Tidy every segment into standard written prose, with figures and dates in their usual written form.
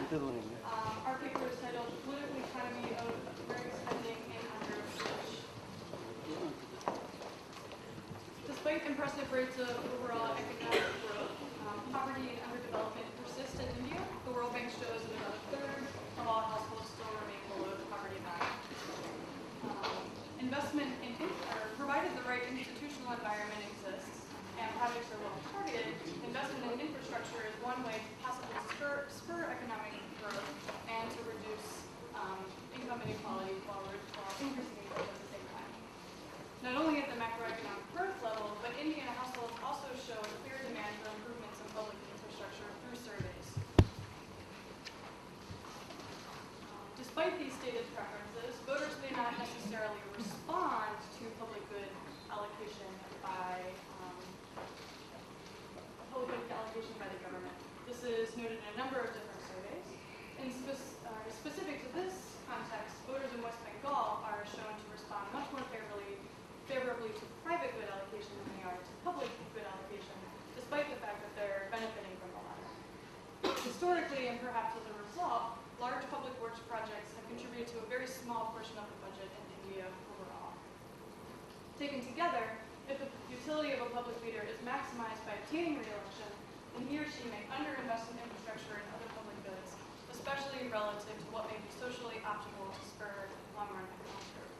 Our paper is titled Political Economy of American Spending in Andhra Pradesh. Despite impressive rates of overall economic growth, poverty and underdevelopment persist in India. The World Bank shows that about a third of all households still remain below the poverty line. Provided the right institutional environment exists and projects are well targeted, investment in infrastructure is one way to possibly spur economic growth and to reduce income inequality while increasing income at the same time. Not only at the macroeconomic growth level, but Indian households also show a clear demand for improvements in public infrastructure through surveys. Despite these stated preferences, voters may not necessarily respond to public good allocation by the government. This is noted in a number of different surveys. And specific to this context, voters in West Bengal are shown to respond much more favorably to private good allocation than they are to public good allocation, despite the fact that they're benefiting from the latter. Historically, and perhaps as a result, large public works projects have contributed to a very small portion of the budget in India overall. Taken together, if the utility of a public leader is maximized by obtaining re-election, then he or she may underinvest in infrastructure and other public goods, especially relative to what may be socially optimal to spur long-run economic growth.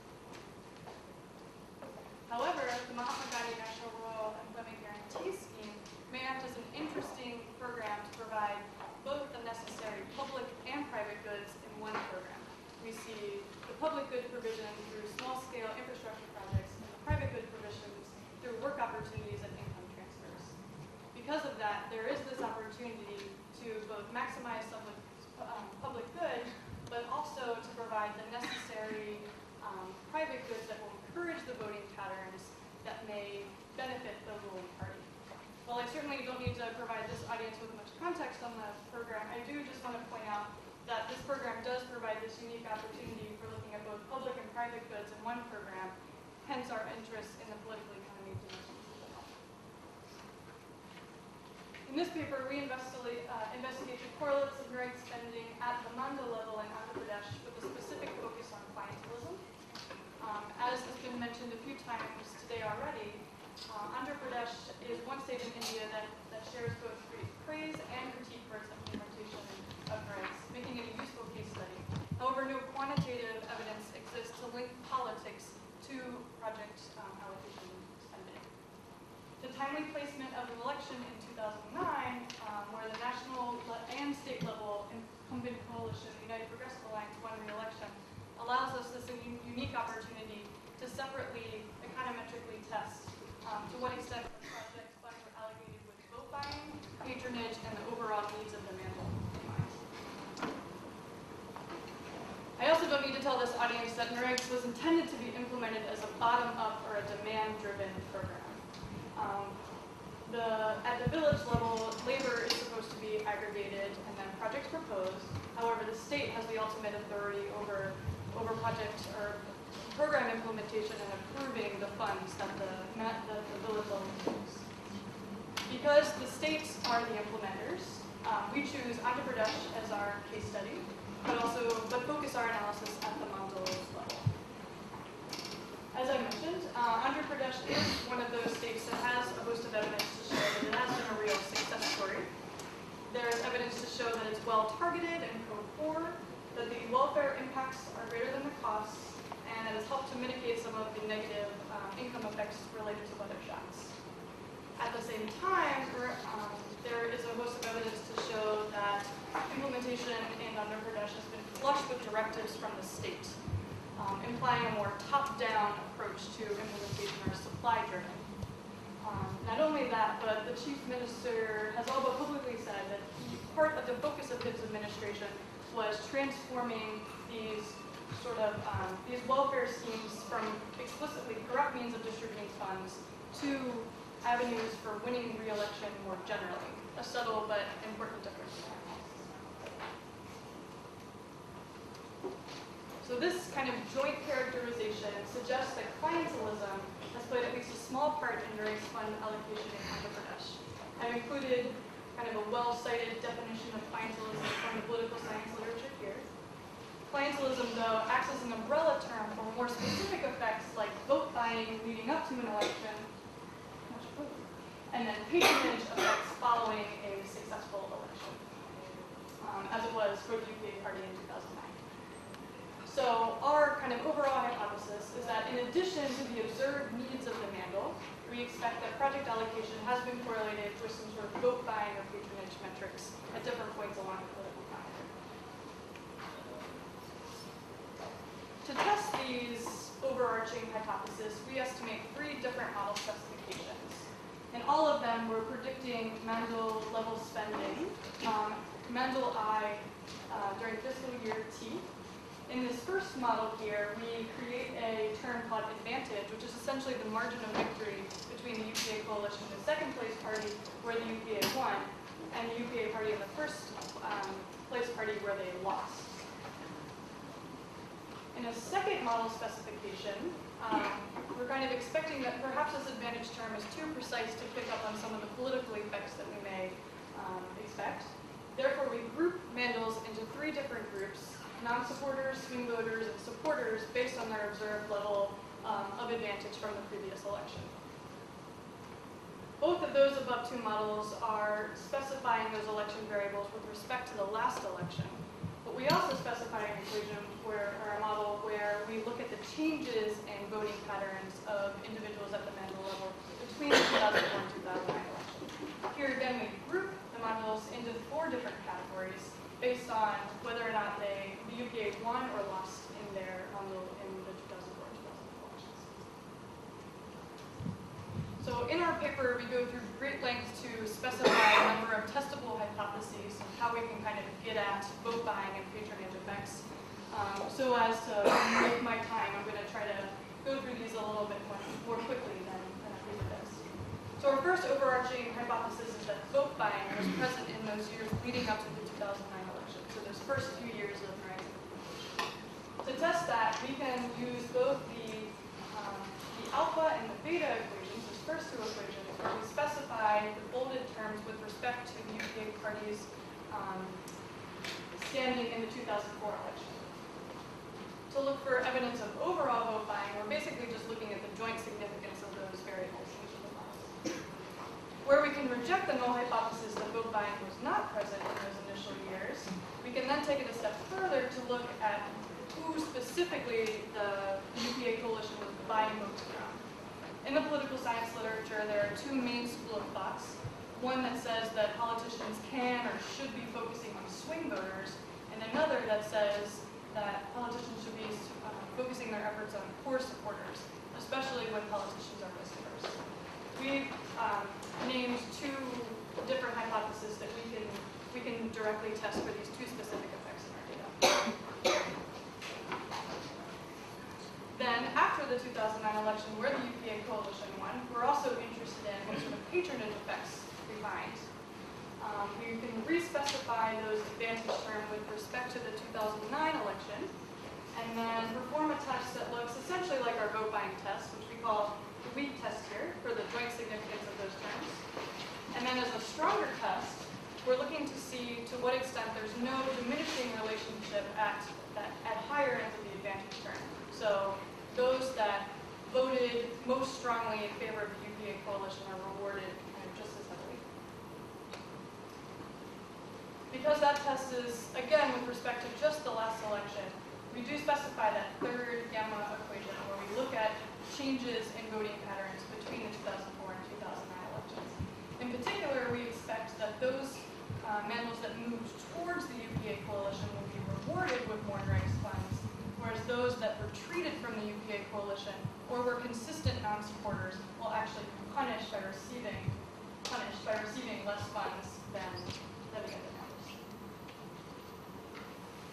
However, the Mahatma Gandhi National Rural Employment Guarantee Scheme may act as an interesting program to provide both the necessary public and private goods in one program. We see the public good provision through small-scale infrastructure projects and the private good provisions through work opportunities and income transfers. Because of that, there is this opportunity to both maximize public good, but also to provide the necessary private goods that will encourage the voting patterns that may benefit the ruling party. While I certainly don't need to provide this audience with much context on the program, I do just want to point out that this program does provide this unique opportunity for looking at both public and private goods in one program, hence our interest in the political economy dimensions as well. In this paper, we investigate the correlates of direct spending at the mandal level in Andhra Pradesh with a specific focus on clientelism. As has been mentioned a few times today already, Andhra Pradesh is one state in India that shares both praise and critique for its implementation of grants, making it a useful case study. However, no quantitative evidence exists to link politics to project allocation spending. The timely placement of an election in 2009, where the national and state level incumbent coalition, the United Progressive Alliance, won re-election, allows us this unique opportunity to separately econometrically test to what extent the project funds were allocated with vote buying, patronage, and the overall needs of the mandal in mind. I also don't need to tell this audience that NREGS was intended to be implemented as a bottom-up or a demand-driven program. At the village level, labor is supposed to be aggregated and then projects proposed. However, the state has the ultimate authority over project or program implementation and approving the funds that the village level uses. Because the states are the implementers, we choose Andhra Pradesh as our case study, but focus our analysis at the mandal level. As I mentioned, Andhra Pradesh is one of those states that has a host of evidence to show that it has been a real success story. There is evidence to show that it's well targeted and code 4, that the welfare impacts are greater than the costs, and that has helped to mitigate some of the negative income effects related to weather shocks. At the same time, there is a host of evidence to show that implementation in Andhra Pradesh has been flush with directives from the state, implying a more top-down approach to implementation or supply-driven. Not only that, but the chief minister has all but publicly said that part of the focus of his administration was transforming these these welfare schemes from explicitly corrupt means of distributing funds to avenues for winning re-election more generally. A subtle but important difference. So this kind of joint characterization suggests that clientelism has played at least a small part in NREG's fund allocation in Andhra Pradesh. I've included kind of a well-cited definition of clientelism from the political science literature here. Clientelism, though, acts as an umbrella term for more specific effects like vote buying leading up to an election, and then patronage effects following a successful election, as it was for the UPA party in 2009. So our kind of overall hypothesis is that in addition to the observed needs of the mandal, we expect that project allocation has been correlated with some sort of vote buying or patronage metrics at different points along the political calendar. To test these overarching hypotheses, we estimate 3 different model specifications. And all of them were predicting mandal level spending, mandal I during fiscal year T. In this first model here, we create a term called advantage, which is essentially the margin of victory between the UPA coalition and the second place party, where the UPA won, and the UPA party in the first place party, where they lost. In a second model specification, we're kind of expecting that perhaps this advantage term is too precise to pick up on some of the political effects that we may expect. Therefore, we group mandals into 3 different groups: non-supporters, swing voters, and supporters based on their observed level of advantage from the previous election. Both of those above 2 models are specifying those election variables with respect to the last election. But we also specify an equation or a model where we look at the changes in voting patterns of individuals at the mandal level between the 2004 and 2009 elections. Here again, we group the models into 4 different categories based on whether or not the UPA won or lost in the 2004 and 2005 elections. So in our paper, we go through great lengths to specify a number of testable hypotheses of how we can kind of get at vote buying and patronage effects. So as to make my time, I'm going to try to go through these a little bit more quickly than I read this. So our first overarching hypothesis is that vote buying was present in those years leading up to the 2009 election. So those first few years of rising. To test that, we can use both the alpha and the beta equations, those first 2 equations, where we specify the bolded terms with respect to the UPA party's standing in the 2004 election. To look for evidence of overall vote buying, we're basically just looking at the joint significance of those variables in each of the models. Where we can reject the null hypothesis that vote buying was not present in those initial years, we can then take it a step further to look at who specifically the UPA coalition was buying votes from. In the political science literature, there are 2 main schools of thoughts. One that says that politicians can or should be focusing on swing voters, and another that says that politicians should be focusing their efforts on core supporters, especially when politicians are risk averse. We've named 2 different hypotheses that we can directly test for these 2 specific effects in our data. Then, after the 2009 election, where the UPA coalition won, we're also interested in what sort of patronage effects we find. We can re-specify those advantage terms with respect to the 2009 election, and then perform a test that looks essentially like our vote buying test, which we call the weak test here, for the joint significance of those terms. And then as a stronger test, we're looking to see to what extent there's no diminishing relationship at higher ends of the advantage term. So those that voted most strongly in favor of the UPA coalition are rewarded just as heavily. Because that test is, again, with respect to just the last election, we do specify that 3rd gamma equation where we look at changes in voting patterns between the 2004 and 2009 elections. In particular, we expect that those mandals that moved towards the UPA coalition will be rewarded with more rights funds, whereas those that retreated from the UPA coalition or were consistent non-supporters will actually be punished by receiving less funds than the other mandals.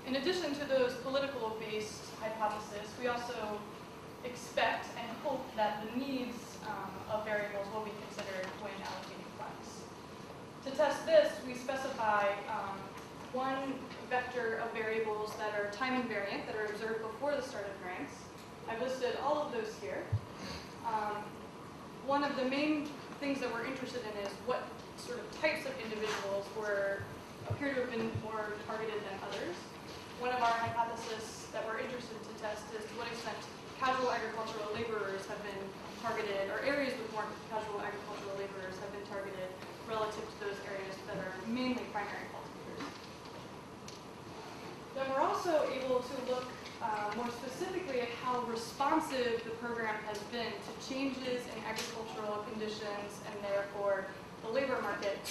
In addition to those political-based hypotheses, we also expect and hope that the needs of variables will be considered when allocating funds. To test this, we specify 1 vector of variables that are time invariant, that are observed before the start of grants. I've listed all of those here. One of the main things that we're interested in is what sort of types of individuals appear to have been more targeted than others. One of our hypotheses that we're interested to test is to what extent casual agricultural laborers have been targeted, or areas with more casual agricultural laborers have been targeted relative to those areas that are mainly primary cultivators. Then we're also able to look more specifically at how responsive the program has been to changes in agricultural conditions and therefore the labor market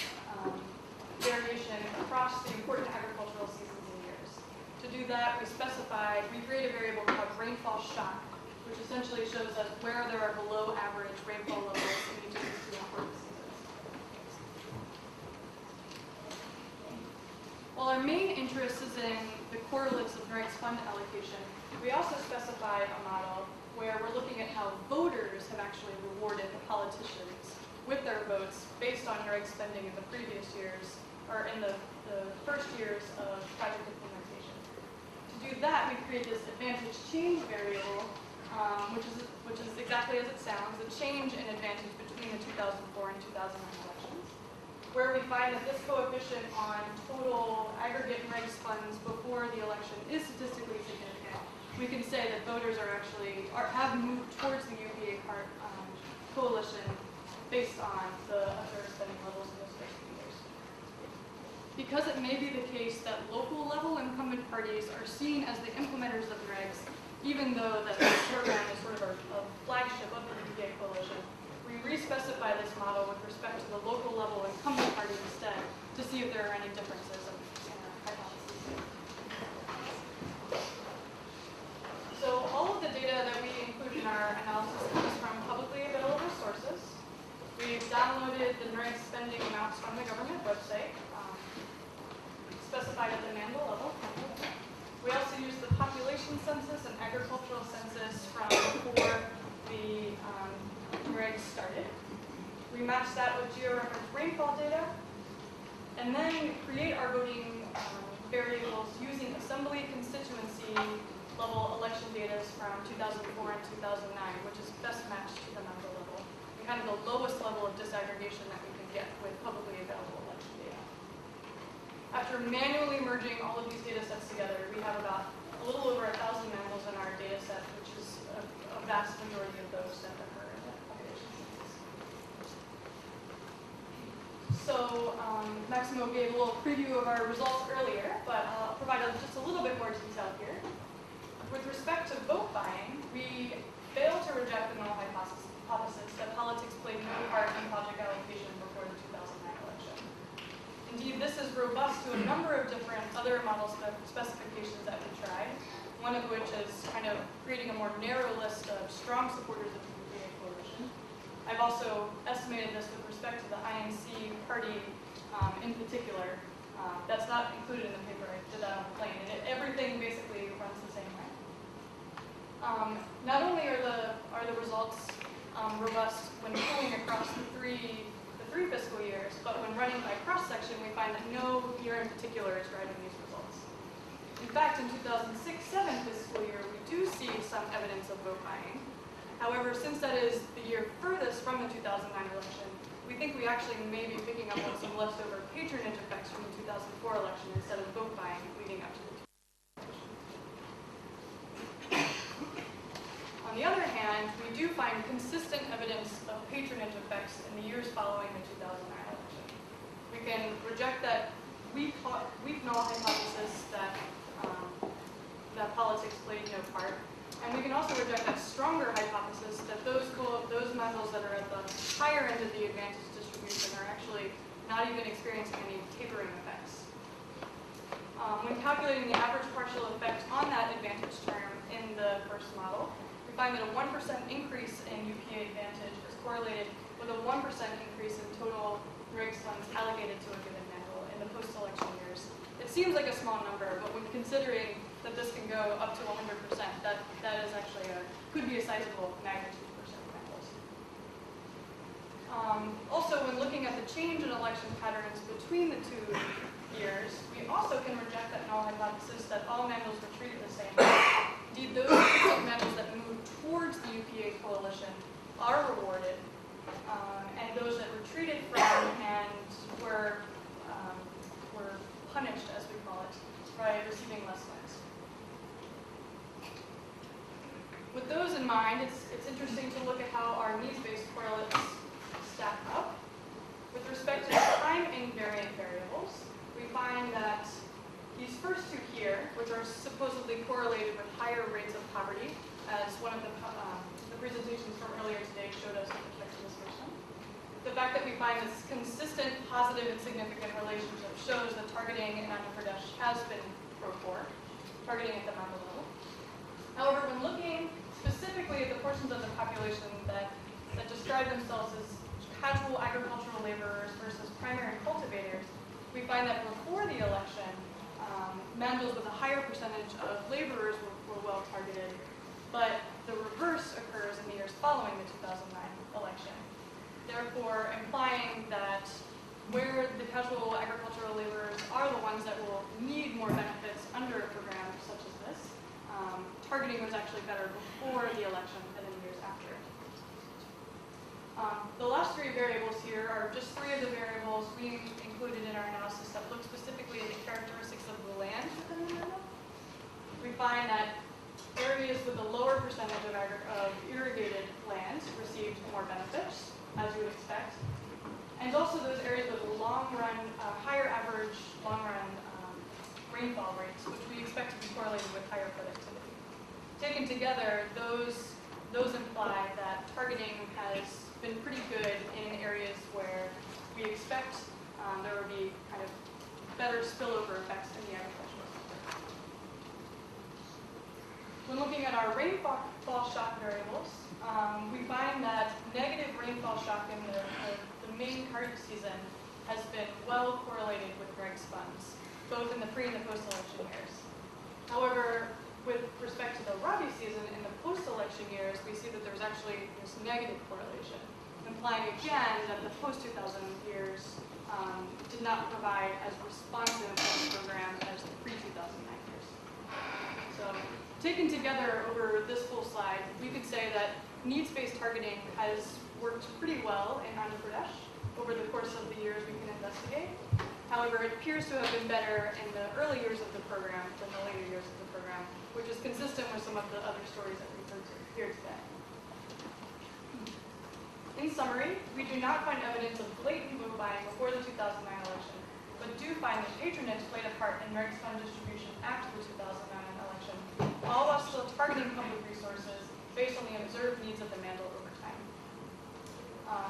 variation across the important agricultural seasons and years. To do that, we create a variable called rainfall shock, which essentially shows us where there are below average rainfall levels in each of these two important seasons. While our main interest is in the correlates of NREG's fund allocation, we also specify a model where we're looking at how voters have actually rewarded the politicians with their votes based on NREG spending in the previous years, or in the first years of project implementation. To do that, we create this advantage change variable, which is exactly as it sounds, the change in advantage between the 2004 and 2009 elections, where we find that this coefficient on total aggregate NREG's funds before the election is statistically significant. We can say that voters have moved towards the UPA coalition based on the observed spending levels in those first few years. Because it may be the case that local level incumbent parties are seen as the implementers of NREGs, even though that this program is sort of a flagship of the UPA coalition, we re-specify this model with respect to the local level incumbent parties instead to see if there are any differences in our hypotheses. So all of the data that we include in our analysis comes from publicly available sources. We've downloaded the NREG spending amounts from the government website, specified at the mandal level. We also use the population census and agricultural census from before the NREG started. We match that with georeferenced rainfall data, and then we create our voting variables using assembly constituency level election data from 2004 and 2009, which is best matched to the mandal level, and kind of the lowest level of disaggregation that we can get with publicly available election data. After manually merging all of these data sets together, we have about a little over 1,000 mandals in our data set, which is a vast majority of those that occur in the population census. So Maximo gave a little preview of our results earlier, but I'll provide just a little bit more detail here. With respect to vote buying, we failed to reject the null hypothesis that politics played no part in project allocation before the 2009 election. Indeed, this is robust to a number of different other model specifications that we tried, one of which is kind of creating a more narrow list of strong supporters of the UPA coalition. I've also estimated this with respect to the INC party in particular. That's not included in the paper. I did that on the plane, and everything basically runs the same way. Not only are the results robust when pulling across the three fiscal years, but when running by cross-section, we find that no year in particular is driving these results. In fact, in 2006-07 fiscal year, we do see some evidence of vote buying. However, since that is the year furthest from the 2009 election, we think we actually may be picking up on some leftover patronage effects from the 2004 election instead of vote buying leading up to the 2009 election. On the other hand, we do find consistent evidence of patronage effects in the years following the 2009 election. We can reject that weak null hypothesis that politics played no part, and we can also reject that stronger hypothesis that those mandals that are at the higher end of the advantage distribution are actually not even experiencing any tapering effects. When calculating the average partial effect on that advantage term in the first model, we find that a 1% increase in UPA advantage is correlated with a 1% increase in total NREG funds allocated to a given mandal in the post-election years. It seems like a small number, but when considering that this can go up to 100%, that is actually could be a sizable magnitude for some mandals. Also, when looking at the change in election patterns between the 2 years, we also can reject that null hypothesis that all mandals were treated the same. Indeed, those mandals that move towards the UPA coalition are rewarded and those that retreated from and were punished, as we call it, by receiving less funds. With those in mind, it's interesting to look at how our needs-based correlates stack up. With respect to time invariant variables, we find that these first two here, which are supposedly correlated with higher rates of poverty, as one of the presentations from earlier today showed us with respect to this first one. The fact that we find this consistent, positive, and significant relationship shows that targeting in Andhra Pradesh has been pro-poor, targeting at the macro level. However, when looking specifically at the portions of the population that describe themselves as casual agricultural laborers versus primary cultivators, we find that before the election, mandals with a higher percentage of laborers were well targeted, but the reverse occurs in the years following the 2009 election. Therefore, implying that where the casual agricultural laborers are the ones that will need more benefits under a program such as this, targeting was actually better before the election than in the years after. The last three variables here are just three of the variables we included in our analysis that look specifically at the characteristics of the land within the mandal. We find that areas with a lower percentage of irrigated land received more benefits, as you would expect, and also those areas with higher average long-run rainfall rates, which we expect to be correlated with higher productivity. Taken together, those imply that targeting has been pretty good in areas where we expect there would be kind of better spillover effects in the agricultural sector. When looking at our rainfall shock variables, we find that negative rainfall shock in the main Kharif season has been well correlated with REGS funds, both in the pre and the post-election years. However, with respect to the Rabi season in the post-election years, we see that there's actually this negative correlation, implying again that the post-2000 years did not provide as responsive a program as the pre-2009 years. So, taken together over this full slide, we could say that needs-based targeting has worked pretty well in Andhra Pradesh over the course of the years we can investigate. However, it appears to have been better in the early years of the program than the later years of the program, which is consistent with some of the other stories that we've heard here today. In summary, we do not find evidence of blatant vote buying before the 2009 election, but do find that patronage played a part in REGS fund distribution after the 2009 election, all while still targeting public resources based on the observed needs of the mandal over time.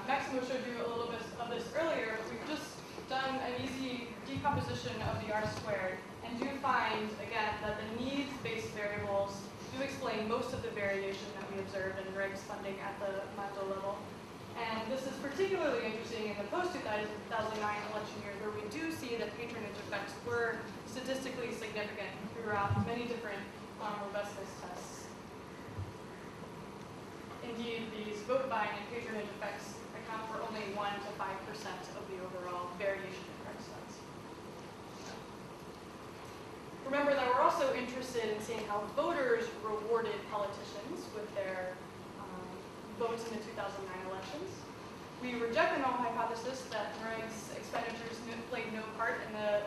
Maximo showed you a little bit of this earlier, but we've just done an easy decomposition of the R squared, and do find, again, that the needs-based variables do explain most of the variation that we observe in REGS funding at the mandal level. And this is particularly interesting in the post-2009 election year, where we do see that patronage effects were statistically significant throughout many different robustness tests. Indeed, these vote buying and patronage effects account for only 1 to 5% of the overall variation in REGS funds. Remember that we're also interested in seeing how voters rewarded politicians with their votes in the 2009 elections. We reject the null hypothesis that REGS expenditures played no part in the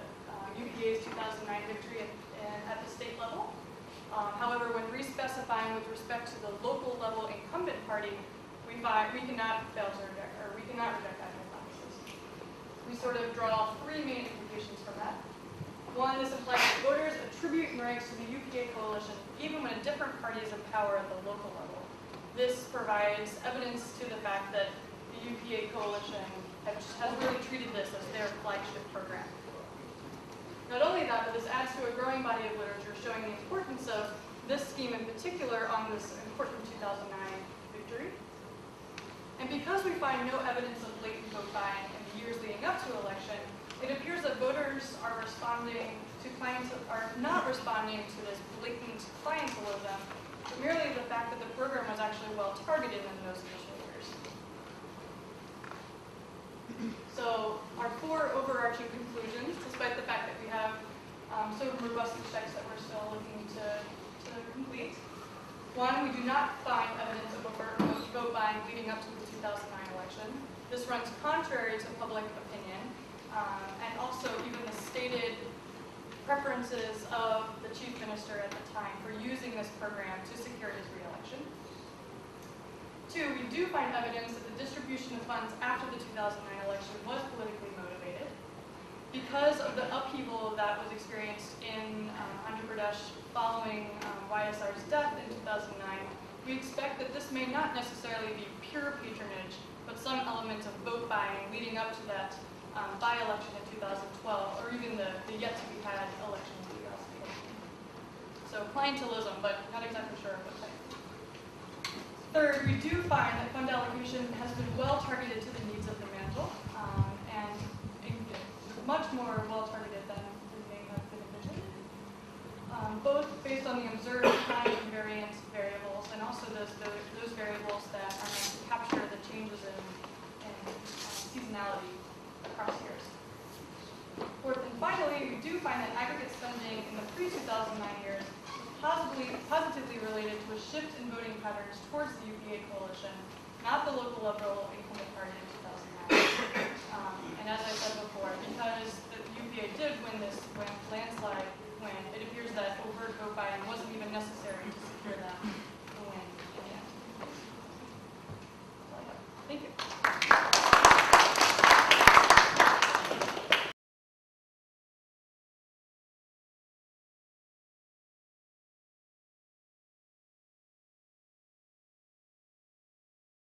UPA's 2009 victory at the state level. However, when re-specifying with respect to the local level incumbent party, we cannot fail to reject, or we cannot reject that hypothesis. We sort of draw three main implications from that. One, this implies that voters attribute REGS to the UPA coalition even when a different party is in power at the local level. This provides evidence to the fact that the UPA coalition has really treated this as their flagship program. Not only that, but this adds to a growing body of literature showing the importance of this scheme in particular on this important 2009 victory. And because we find no evidence of blatant vote buying in the years leading up to election, it appears that voters are not responding to this blatant clientelism, but merely the fact that the program was actually well targeted in those initial years. So our four overarching conclusions, despite the fact that we have sort of robust checks that we're still looking to complete. One, we do not find evidence of vote buying leading up to the 2009 election. This runs contrary to public opinion, and also even the stated preferences of the chief minister at the time for using this program to secure his re-election. Two, we do find evidence that the distribution of funds after the 2009 election was politically motivated. Because of the upheaval that was experienced in Andhra Pradesh following YSR's death in 2009, we expect that this may not necessarily be pure patronage, but some element of vote buying leading up to that by-election in 2012, or even the yet-to-be-had election in 2014. So clientelism, but not exactly sure what type. Third, we do find that fund allocation has been well targeted to the needs of the mantle, and much more well targeted than may have been envisioned, both based on the observed time and variance variables, and also those variables that are meant to capture the changes in seasonality across years. Fourth and finally, we do find that aggregate spending in the pre-2009 years was positively related to a shift in voting patterns towards the UPA coalition, not the local level incumbent party in 2009. And as I said before, because the UPA did win this landslide win, it appears that overt vote buying wasn't even necessary to secure that